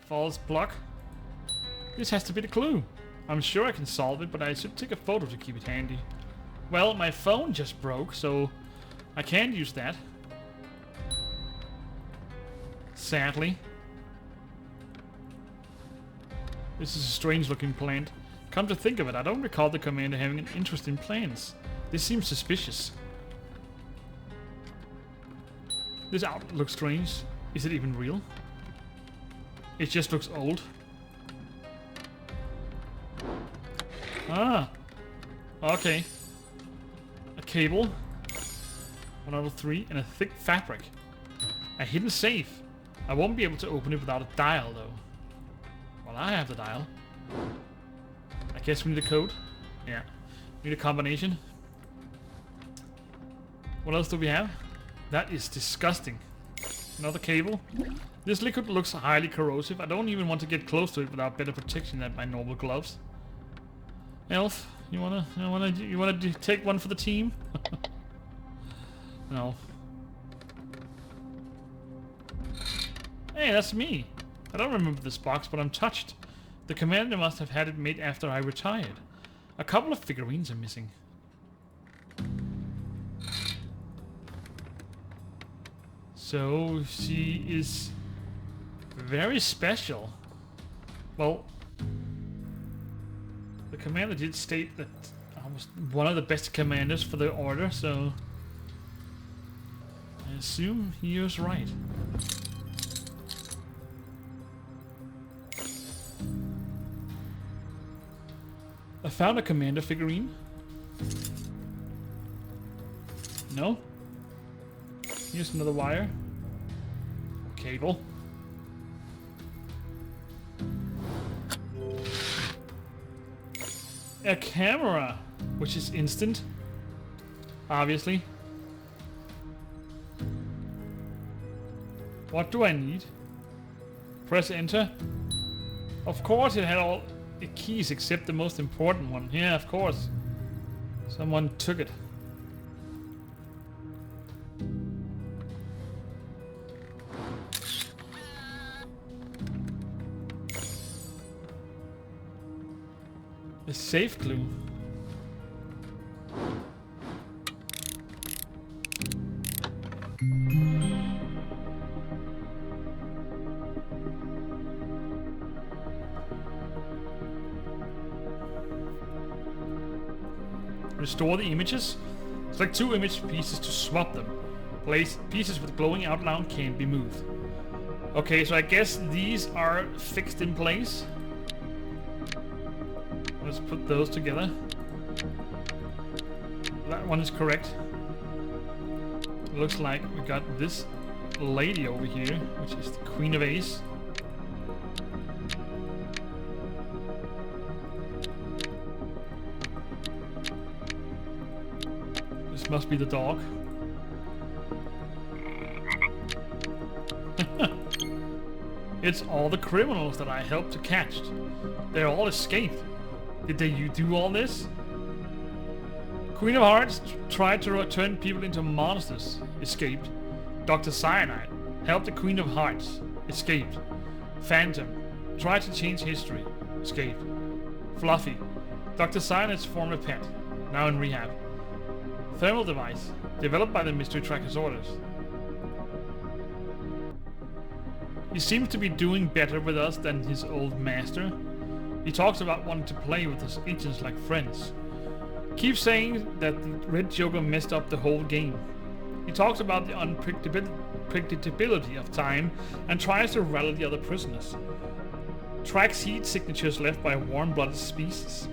False block. This has to be the clue. I'm sure I can solve it, but I should take a photo to keep it handy. Well, my phone just broke, so I can't use that. Sadly. This is a strange looking plant. Come to think of it, I don't recall the commander having an interest in plants. This seems suspicious. This outfit looks strange. Is it even real? It just looks old. Ah. Okay. A cable. 1 out of 3 and a thick fabric. A hidden safe. I won't be able to open it without a dial though. Well, I have the dial. I guess we need a code. Yeah. We need a combination. What else do we have? That is disgusting. Another cable. This liquid looks highly corrosive. I don't even want to get close to it without better protection than my normal gloves. Elf, you wanna take one for the team? No. Hey, that's me. I don't remember this box, but I'm touched. The commander must have had it made after I retired. A couple of figurines are missing. So she is very special. Well, the commander did state that I was one of the best commanders for the order, so I assume he was right. I found a commander figurine. No? Here's another wire. Cable. A camera, which is instant. Obviously. What do I need? Press enter. Of course it had all the keys except the most important one. Yeah, of course. Someone took it. A safe clue. Restore the images. Select 2 image pieces to swap them. Place pieces with glowing outline can't be moved. Okay, so I guess these are fixed in place. Let's put those together. That one is correct. Looks like we got this lady over here, which is the Queen of Ace. This must be the dog. It's all the criminals that I helped to catch. They all escaped. Did they do all this? Queen of Hearts tried to turn people into monsters. Escaped. Dr. Cyanide helped the Queen of Hearts. Escaped. Phantom tried to change history. Escaped. Fluffy. Dr. Cyanide's former pet. Now in rehab. Thermal device. Developed by the Mystery Tracker's orders. He seems to be doing better with us than his old master. He talks about wanting to play with his agents like friends. Keeps saying that the Red Joker messed up the whole game. He talks about the unpredictability of time and tries to rally the other prisoners. Tracks heat signatures left by warm-blooded species.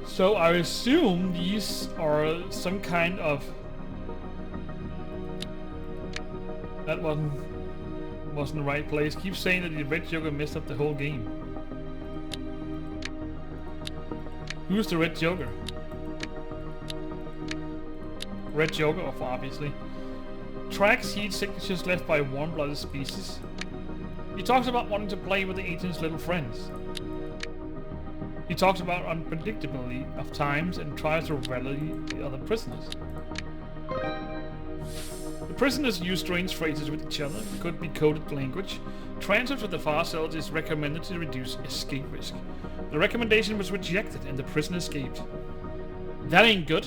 So I assume these are some kind of... That wasn't the right place. Keeps saying that the Red Joker messed up the whole game. Who's the Red Joker? Red Joker, obviously. Tracks heat signatures left by warm-blooded species. He talks about wanting to play with the agent's little friends. He talks about unpredictability of times and tries to rally the other prisoners. The prisoners use strange phrases with each other, could be coded language. Transfer to the far cells is recommended to reduce escape risk. The recommendation was rejected and the prisoner escaped. That ain't good.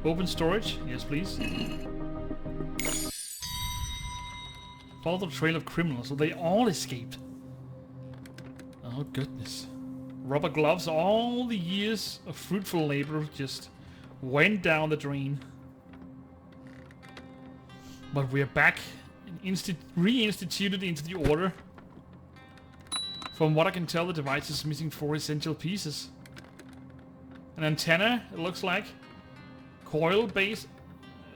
Open storage, yes please. Follow the trail of criminals, so they all escaped. Oh goodness. Rubber gloves, all the years of fruitful labor just went down the drain. But we're back and reinstituted into the order. From what I can tell, the device is missing 4 essential pieces. An antenna, it looks like. Coil base,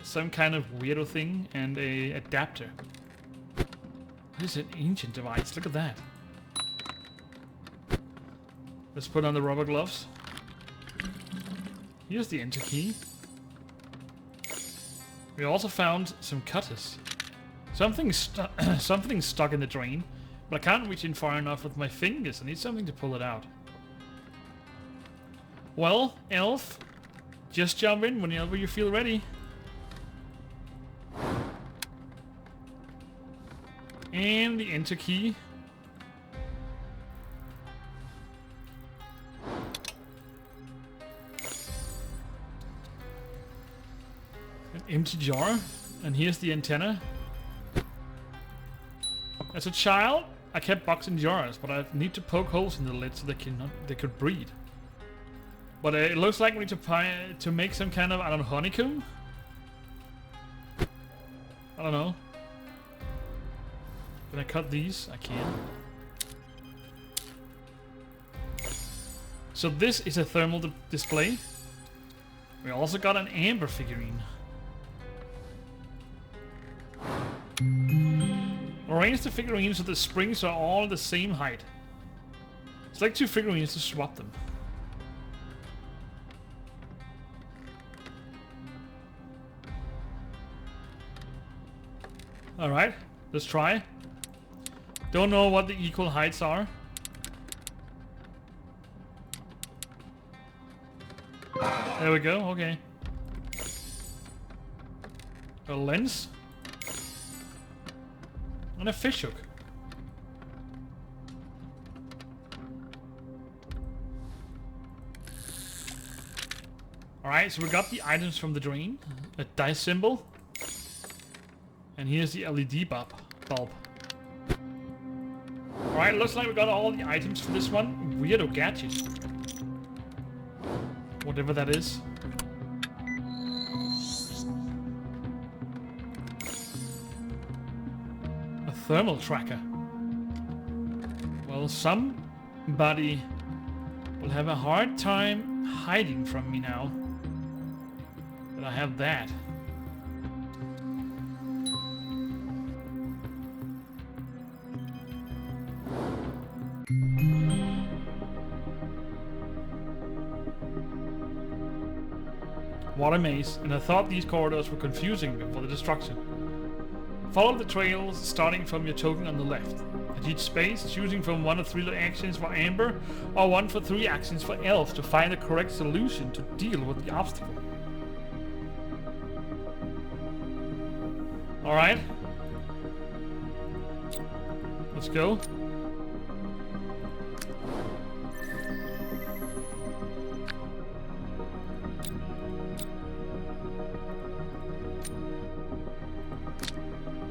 some kind of weirdo thing, and a adapter. This is an ancient device, look at that. Let's put on the rubber gloves. Here's the enter key. We also found some cutters. Something's stuck in the drain, but I can't reach in far enough with my fingers. I need something to pull it out. Well, elf, just jump in whenever you feel ready. And the enter key. An empty jar. And here's the antenna. As a child, I kept boxing jars, but I need to poke holes in the lid so they could breathe. But it looks like we need to make some kind of, I don't know, honeycomb? I don't know. Can I cut these? I can. So this is a thermal display. We also got an amber figurine. Arrange the figurines so the springs are all the same height. Select 2 figurines to swap them. Alright, let's try. Don't know what the equal heights are. There we go, okay. A lens. And a fish hook. Alright, so we got the items from the drain. A dice symbol. And here's the LED bulb. Alright, looks like we got all the items for this one. Weirdo gadget. Whatever that is. A thermal tracker. Well, somebody will have a hard time hiding from me now. But I have that. What a maze, and I thought these corridors were confusing before the destruction. Follow the trails starting from your token on the left. At each space, choosing from 1 of 3 actions for Amber, or 1 for 3 actions for Elf to find the correct solution to deal with the obstacle. Alright. Let's go.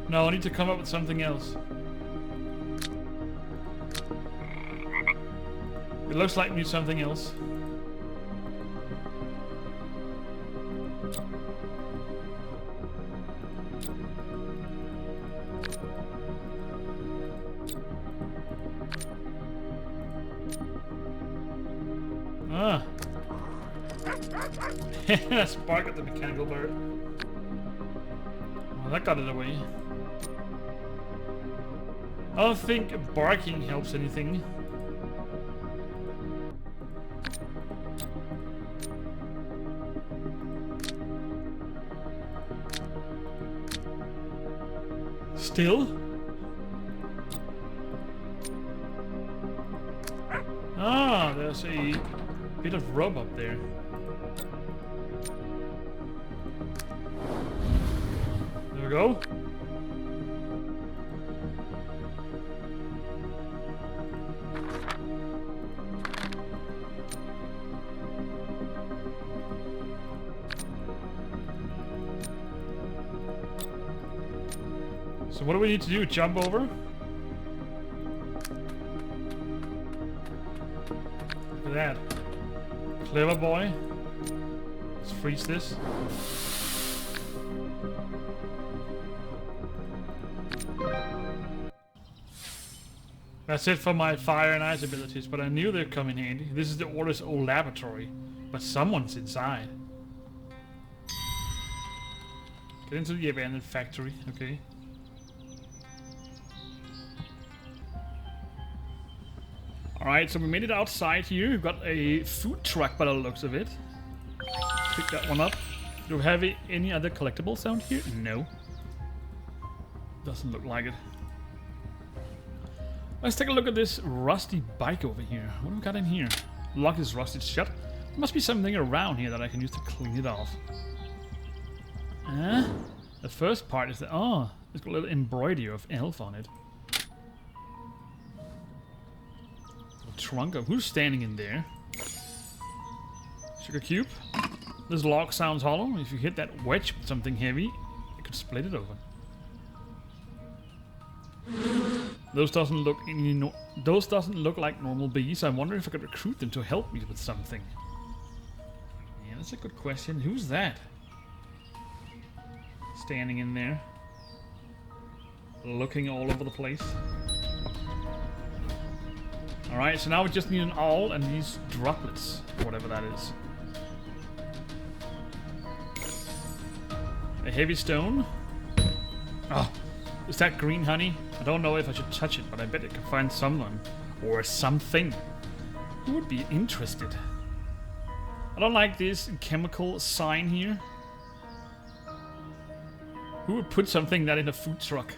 No, I need to come up with something else. It looks like we need something else. Ah. Spark at the mechanical bird. Well, that got it away. I don't think barking helps anything. Still? Ah, there's a bit of rub up there. There we go. So what do we need to do? Jump over? Look at that. Clever boy. Let's freeze this. That's it for my fire and ice abilities, but I knew they'd come in handy. This is the Order's old laboratory, but someone's inside. Get into the abandoned factory, okay. Alright, so we made it outside here. We've got a food truck by the looks of it. Pick that one up. Do we have any other collectibles down here? No. Doesn't look like it. Let's take a look at this rusty bike over here. What do we got in here? Lock is rusted shut. There must be something around here that I can use to clean it off. The first part is the... Oh, it's got a little embroidery of elf on it. Trunk of who's standing in there? Sugar cube. This lock sounds hollow. If you hit that wedge with something heavy, it could split it open. Those doesn't look like normal bees. I wonder if I could recruit them to help me with something. Yeah, that's a good question. Who's that? Standing in there, looking all over the place. Alright, so now we just need an awl and these droplets, whatever that is. A heavy stone. Oh, is that green honey? I don't know if I should touch it, but I bet it can find someone or something who would be interested. I don't like this chemical sign here. Who would put something that in a food truck?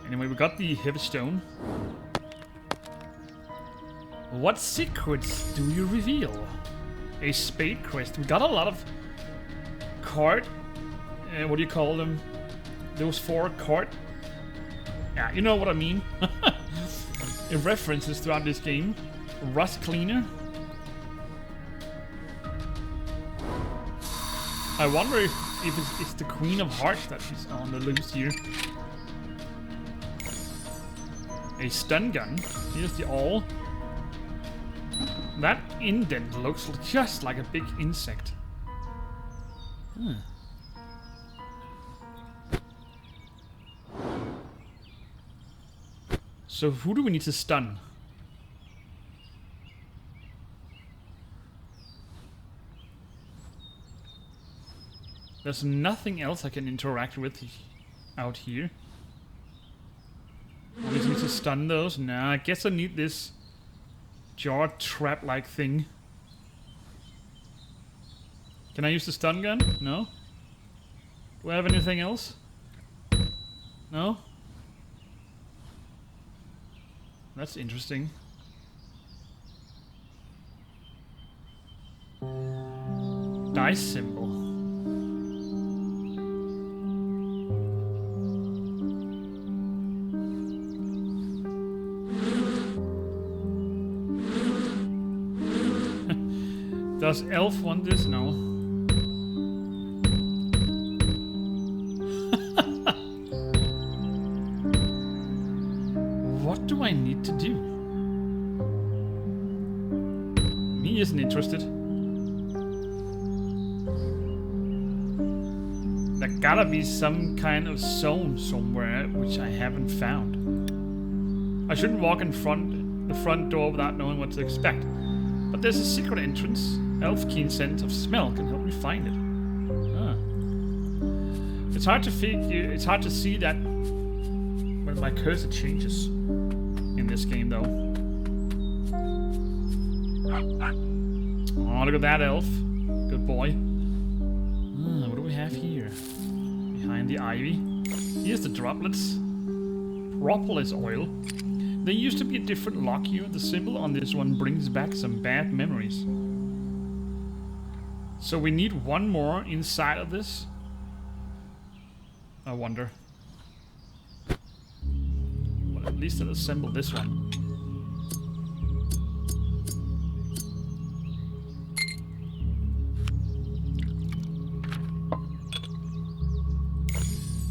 Anyway, we got the heavy stone. What secrets do you reveal? A spade crest. We got a lot of card. What do you call them? Those 4 card. Yeah, you know what I mean. References throughout this game. Rust cleaner. I wonder if it's the Queen of Hearts that is on the loose here. A stun gun. Here's the awl. That indent looks just like a big insect. Huh. So who do we need to stun? There's nothing else I can interact with out here. I need to stun those? Nah, I guess I need this jar trap-like thing. Can I use the stun gun? No? Do I have anything else? No? That's interesting. Dice symbol. Does Elf want this? No. What do I need to do? Me isn't interested. There gotta be some kind of zone somewhere which I haven't found. I shouldn't walk in the front door without knowing what to expect. But there's a secret entrance. Elf keen sense of smell can help me find it. It's hard to figure. It's hard to see that when my cursor changes in this game, though. Oh, look at that elf. Good boy. What do we have here? Behind the ivy. Here's the droplets. Propolis oil. There used to be a different lock here. The symbol on this one brings back some bad memories. So we need one more inside of this. I wonder. Well, at least I'll assemble this one.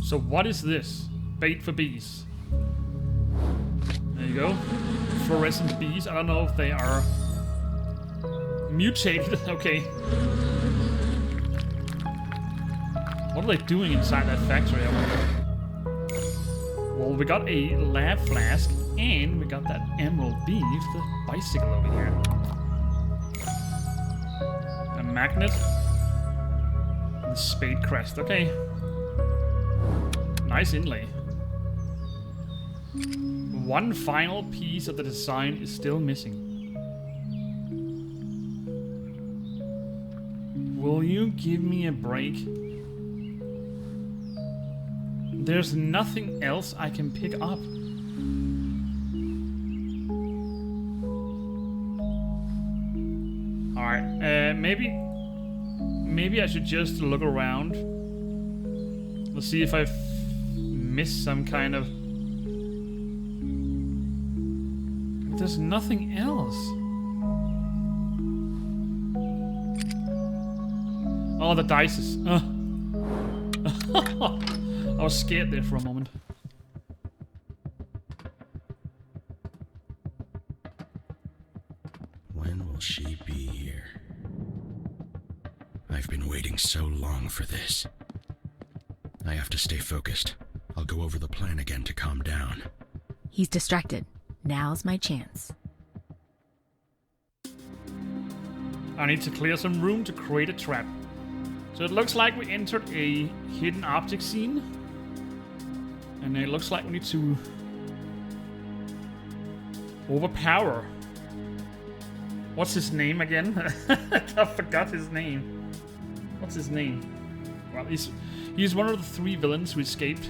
So what is this? Bait for bees. There you go. Fluorescent bees. I don't know if they are mutated. Okay. What are they doing inside that factory, I wonder? Well, we got a lab flask and we got that emerald beef, the bicycle over here. A magnet. And spade crest. Okay. Nice inlay. One final piece of the design is still missing. Will you give me a break? There's nothing else I can pick up. Alright, maybe I should just look around. Let's see if I've missed some kind of... There's nothing else. Oh, the dice. I was scared there for a moment. When will she be here? I've been waiting so long for this. I have to stay focused. I'll go over the plan again to calm down. He's distracted. Now's my chance. I need to clear some room to create a trap. So it looks like we entered a hidden object scene. And it looks like we need to overpower. What's his name again? I forgot his name. What's his name? Well, he's one of the 3 villains who escaped.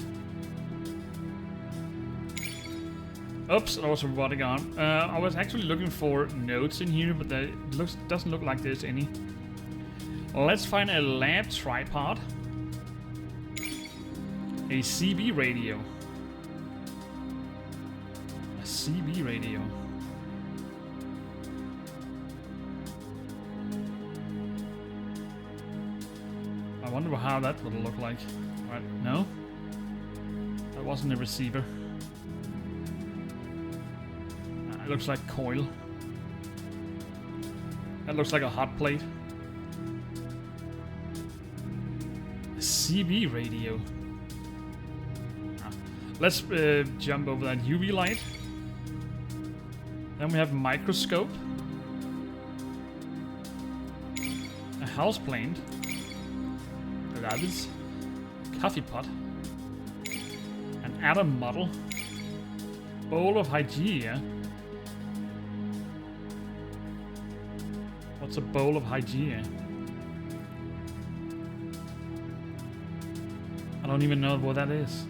Oops, I was a robotic arm. I was actually looking for notes in here, but it doesn't look like there's any. Let's find a lab tripod. A CB radio. A CB radio. I wonder how that would look like. Alright, no? That wasn't a receiver. It looks like coil. That looks like a hot plate. A CB radio. Let's jump over that UV light. Then we have a microscope. A house plant. That is coffee pot. An atom model. Bowl of Hygeia. What's a bowl of Hygeia? I don't even know what that is.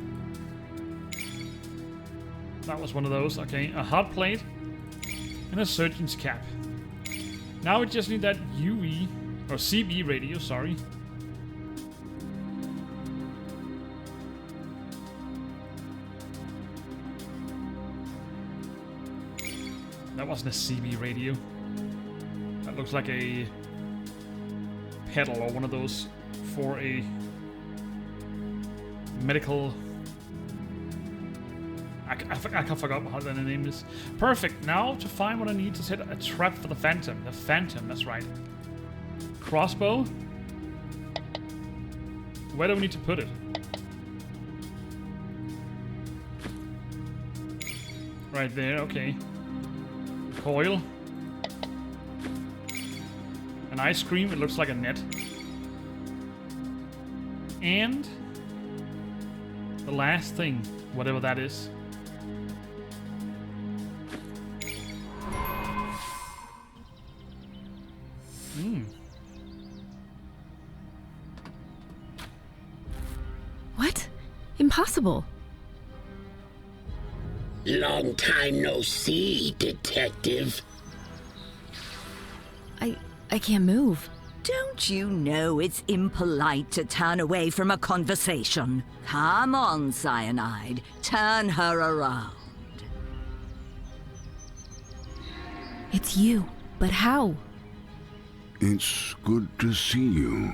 That was one of those. Okay, a hot plate and a surgeon's cap. Now we just need that UV or CB radio, sorry. That wasn't a CB radio. That looks like a pedal or one of those for a medical... I forgot how the name is. Perfect. Now to find what I need to set a trap for the Phantom. The Phantom, that's right. Crossbow. Where do we need to put it? Right there, okay. Coil. An ice cream, it looks like a net. And the last thing, whatever that is. What? Impossible. Long time no see, detective. I can't move. Don't you know it's impolite to turn away from a conversation? Come on, Cyanide. Turn her around. It's you. But how? It's good to see you,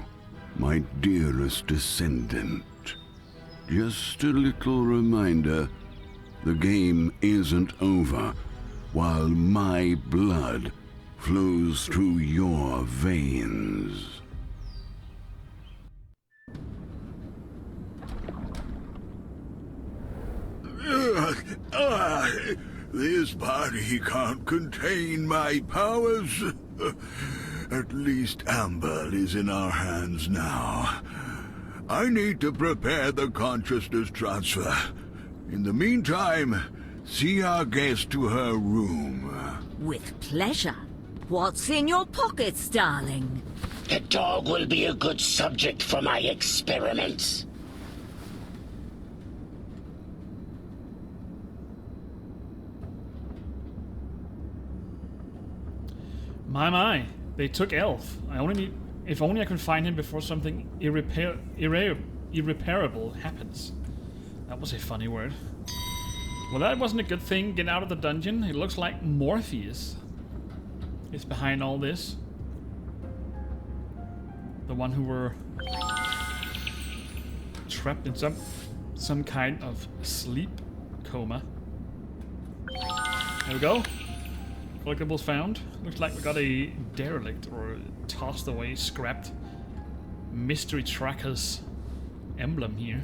my dearest descendant. Just a little reminder, the game isn't over while my blood flows through your veins. This body can't contain my powers. At least Amber is in our hands now. I need to prepare the consciousness transfer. In the meantime, see our guest to her room. With pleasure. What's in your pockets, darling? The dog will be a good subject for my experiments. My, they took Elf. If only I could find him before something irreparable happens. That was a funny word. Well, that wasn't a good thing. Get out of the dungeon. It looks like Morpheus is behind all this. The one who were trapped in some kind of sleep coma. There we go. Collectibles found. Looks like we got a derelict or tossed away, scrapped mystery tracker's emblem here.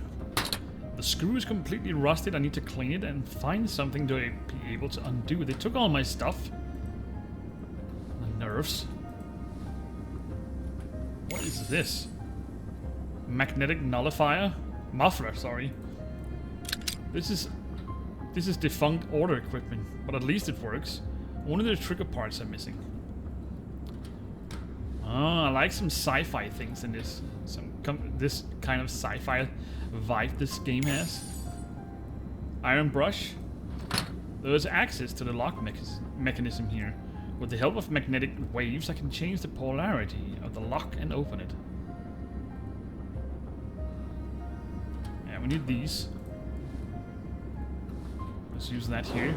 The screw is completely rusted. I need to clean it and find something to be able to undo. They took all my stuff. The nerves. What is this? Magnetic nullifier? Muffler, sorry. This is defunct order equipment, but at least it works. One of the trigger parts are missing. Oh, I like some sci-fi things in this. This kind of sci-fi vibe this game has. Iron brush. There's access to the lock mechanism here. With the help of magnetic waves, I can change the polarity of the lock and open it. Yeah, we need these. Let's use that here.